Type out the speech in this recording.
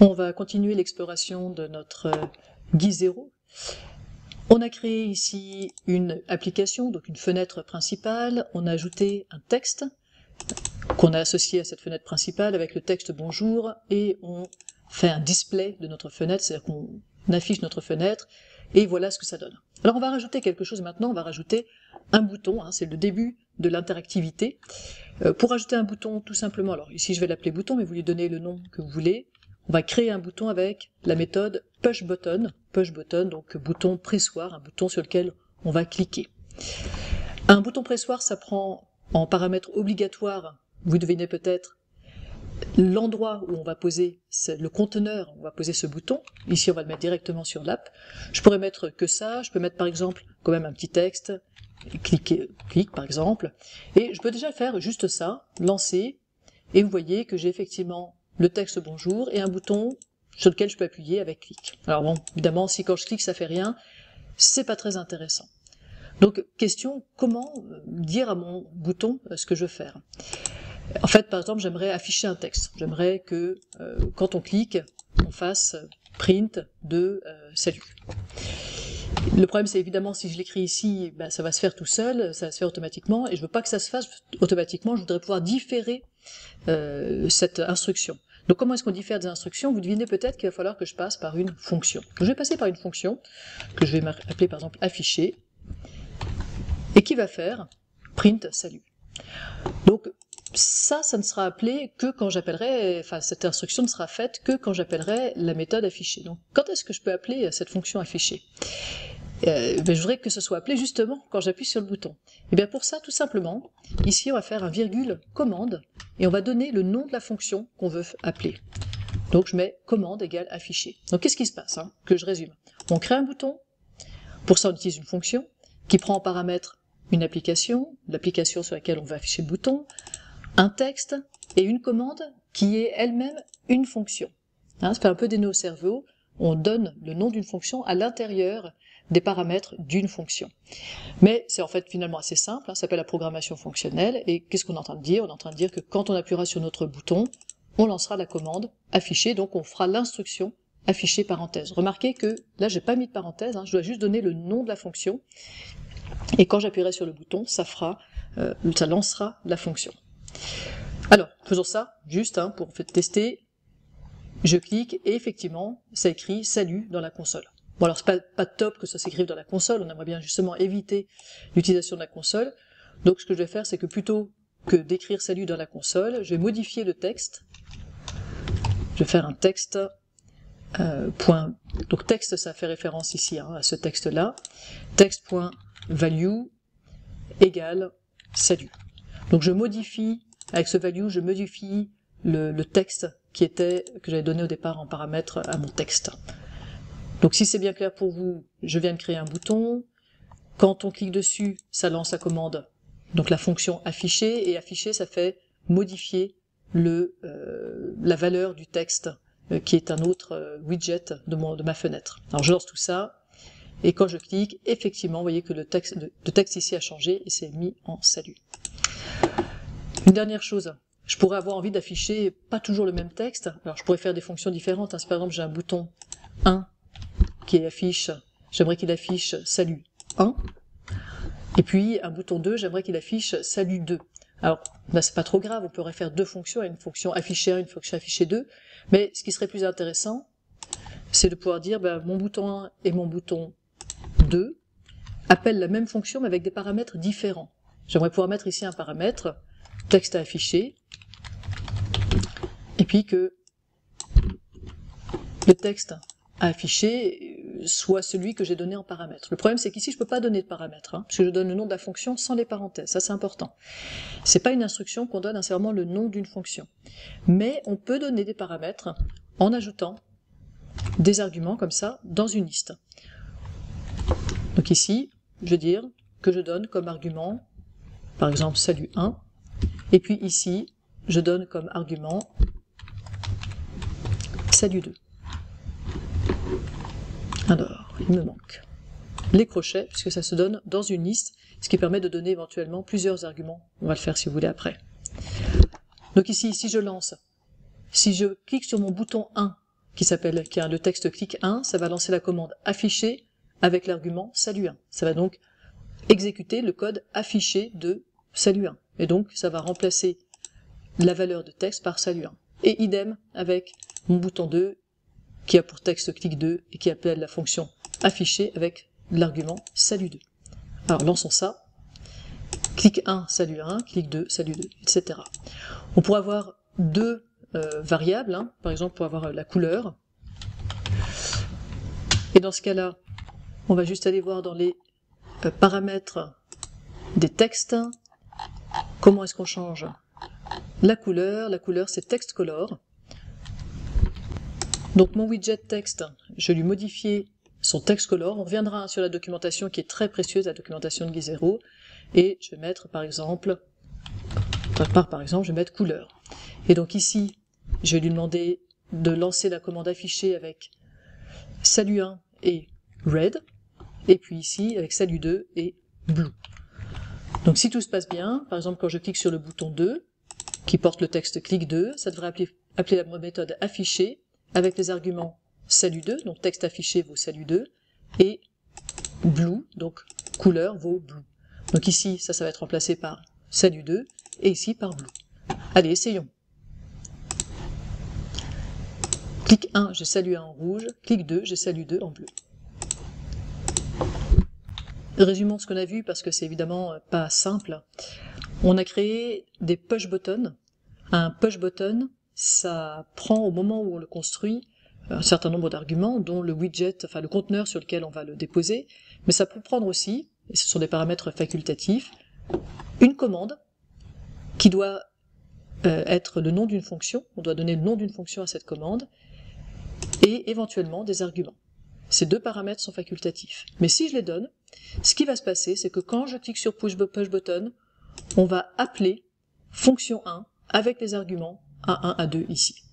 On va continuer l'exploration de notre GUI 0. On a créé ici une application, donc une fenêtre principale. On a ajouté un texte qu'on a associé à cette fenêtre principale avec le texte bonjour, et on fait un display de notre fenêtre, c'est-à-dire qu'on affiche notre fenêtre, et voilà ce que ça donne. Alors on va rajouter quelque chose maintenant, on va rajouter un bouton, c'est le début de l'interactivité. Pour ajouter un bouton, tout simplement, alors ici je vais l'appeler bouton, mais vous lui donnez le nom que vous voulez. On va créer un bouton avec la méthode pushButton, donc bouton pressoir, un bouton sur lequel on va cliquer. Un bouton pressoir, ça prend en paramètre obligatoire, vous devinez peut-être, l'endroit où on va poser le conteneur, on va poser ce bouton. Ici on va le mettre directement sur l'app. Je pourrais mettre que ça, je peux mettre par exemple quand même un petit texte, clique par exemple, et je peux déjà faire juste ça, lancer, et vous voyez que j'ai effectivement le texte bonjour et un bouton sur lequel je peux appuyer avec clic. Alors bon, évidemment, si quand je clique ça fait rien, c'est pas très intéressant. Donc, question, comment dire à mon bouton ce que je veux faire? En fait, par exemple, j'aimerais afficher un texte. J'aimerais que quand on clique, on fasse print de salut. Le problème, c'est évidemment, si je l'écris ici, ça va se faire tout seul, ça va se faire automatiquement, et je veux pas que ça se fasse automatiquement, je voudrais pouvoir différer cette instruction. Donc comment est-ce qu'on diffère des instructions? Vous devinez peut-être qu'il va falloir que je passe par une fonction. Je vais passer par une fonction, que je vais appeler par exemple afficher, et qui va faire print salut. Donc ça ne sera appelé que quand j'appellerai, enfin cette instruction ne sera faite que quand j'appellerai la méthode afficher. Donc quand est-ce que je peux appeler cette fonction afficher? Je voudrais que ce soit appelé justement quand j'appuie sur le bouton. Et bien pour ça, tout simplement, ici on va faire un virgule commande et on va donner le nom de la fonction qu'on veut appeler. Donc je mets commande égale afficher. Donc qu'est-ce qui se passe, que je résume? On crée un bouton, pour ça on utilise une fonction qui prend en paramètre une application, l'application sur laquelle on veut afficher le bouton, un texte et une commande qui est elle-même une fonction. Ça fait un peu des nœuds au cerveau, on donne le nom d'une fonction à l'intérieur des paramètres d'une fonction. Mais c'est en fait finalement assez simple, ça s'appelle la programmation fonctionnelle, et qu'est-ce qu'on est en train de dire? On est en train de dire que quand on appuiera sur notre bouton, on lancera la commande afficher, donc on fera l'instruction afficher parenthèse. Remarquez que là j'ai pas mis de parenthèse, je dois juste donner le nom de la fonction, et quand j'appuierai sur le bouton, ça lancera la fonction. Alors, faisons ça, juste pour tester, je clique, et effectivement, ça écrit salut dans la console. Bon alors c'est pas top que ça s'écrive dans la console, on aimerait bien justement éviter l'utilisation de la console, donc ce que je vais faire c'est que plutôt que d'écrire salut dans la console, je vais modifier le texte, je vais faire un texte, donc texte ça fait référence ici à ce texte là, texte.value égale salut. Donc je modifie, avec ce value, je modifie le texte que j'avais donné au départ en paramètre à mon texte. Donc si c'est bien clair pour vous, je viens de créer un bouton, quand on clique dessus, ça lance la commande, donc la fonction afficher, et afficher ça fait modifier la valeur du texte, qui est un autre widget de ma fenêtre. Alors je lance tout ça, et quand je clique, effectivement, vous voyez que le texte ici a changé, et c'est mis en salut. Une dernière chose, je pourrais avoir envie d'afficher pas toujours le même texte, alors je pourrais faire des fonctions différentes, si par exemple j'ai un bouton 1, qui affiche, j'aimerais qu'il affiche salut 1, et puis un bouton 2, j'aimerais qu'il affiche salut 2. Alors, c'est pas trop grave, on pourrait faire deux fonctions, une fonction afficher 1, une fonction afficher 2, mais ce qui serait plus intéressant, c'est de pouvoir dire, mon bouton 1 et mon bouton 2 appellent la même fonction, mais avec des paramètres différents. J'aimerais pouvoir mettre ici un paramètre, texte à afficher, et puis que le texte à afficher soit celui que j'ai donné en paramètre. Le problème c'est qu'ici je peux pas donner de paramètres, parce que je donne le nom de la fonction sans les parenthèses, ça c'est important. C'est pas une instruction qu'on donne nécessairement le nom d'une fonction. Mais on peut donner des paramètres en ajoutant des arguments comme ça dans une liste. Donc ici, je vais dire que je donne comme argument, par exemple salut 1, et puis ici, je donne comme argument salut 2. Alors, il me manque les crochets, puisque ça se donne dans une liste, ce qui permet de donner éventuellement plusieurs arguments. On va le faire si vous voulez après. Donc ici, si je lance, si je clique sur mon bouton 1, qui a le texte clic 1, ça va lancer la commande afficher avec l'argument salut1. Ça va donc exécuter le code affiché de salut1. Et donc ça va remplacer la valeur de texte par salut1. Et idem avec mon bouton 2 qui a pour texte clic 2 et qui appelle la fonction afficher avec l'argument salut2. Alors lançons ça. Clic 1, salut1, clic 2, salut2, etc. On pourrait avoir deux variables, hein, par exemple pour avoir la couleur. Et dans ce cas-là, on va juste aller voir dans les paramètres des textes, comment est-ce qu'on change la couleur. La couleur c'est text color. Donc mon widget texte, je lui modifie son text color. On reviendra sur la documentation qui est très précieuse, la documentation de Guizero. Et je vais mettre par exemple, je vais mettre couleur. Et donc ici, je vais lui demander de lancer la commande afficher avec salut1 et red, et puis ici avec salut2 et blue. Donc si tout se passe bien, par exemple quand je clique sur le bouton 2, qui porte le texte clic 2, ça devrait appeler la méthode afficher avec les arguments salut2, donc texte affiché vaut salut2, et blue, donc couleur vaut blue. Donc ici, ça va être remplacé par salut2, et ici par blue. Allez, essayons. Clic 1, j'ai salut1 en rouge, clic 2, j'ai salut2 en bleu. Résumons ce qu'on a vu, parce que c'est évidemment pas simple. On a créé des push buttons. Un push button, ça prend au moment où on le construit un certain nombre d'arguments, dont le widget, enfin le conteneur sur lequel on va le déposer, mais ça peut prendre aussi, et ce sont des paramètres facultatifs, une commande qui doit être le nom d'une fonction, on doit donner le nom d'une fonction à cette commande, et éventuellement des arguments. Ces deux paramètres sont facultatifs. Mais si je les donne, ce qui va se passer, c'est que quand je clique sur push button, on va appeler fonction 1 avec les arguments A1, A2 ici.